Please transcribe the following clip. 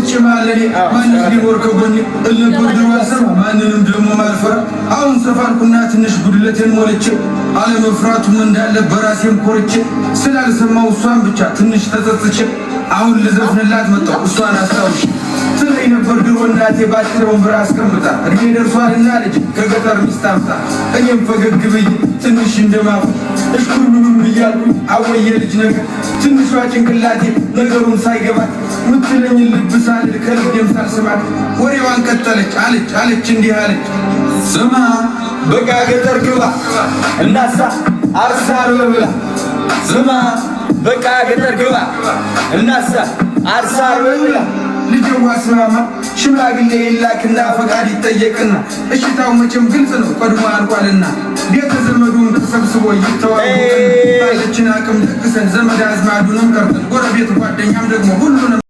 ቁጭ ማለኔ ማንስ ሊኖር ከጎኔ እልነበር ድሮ አልሰማ ማንንም ደግሞ ማልፈራ አሁን ሰፋልኩና ትንሽ ጉድለቴን ሞልቼ አለመፍራቱም እንዳለ በራሴም ኮርቼ ስላልሰማው እሷን ብቻ ትንሽ ተጸጽቼ አሁን ልዘፍንላት መጣሁ እሷን አስታውሼ ስለይ ነበር ድሮ እናቴ ባጭር ወንበር አስቀምጣ እድሜ ደርሷልና ልጅ ከገጠር ሚስት አምጣ እኔም ፈገግ ብዬ ትንሽ እንደማፉ እሽኩርምም እያልኩኝ አወየ ልጅ ነገር ትንሿ ጭንቅላቴ ነገሩን ሳይገባት ምትለኝ ልብ ሳልል ከልቤም ሳልስማት ወሬዋን ቀጠለች አለች እንዲህ አለች ስማ በቃ ገጠር ግባ እናሳ አርሳር ብላ ስማ በቃ ገጠር ግባ እናሳ አርሳር ብላ ልጅዋ ስማማ ሽማግሌ ይላክና ፈቃድ ይጠየቅና እሽታው መቼም ግልጽ ነው ቀድሞ አልቋልና ቤተ ዘመዱን ተሰብስቦ ይተዋወቅና ባለችን አቅም ደግሰን ዘመድ አዝማዱንም ቀርተን ጎረቤት ጓደኛም ደግሞ ሁሉንም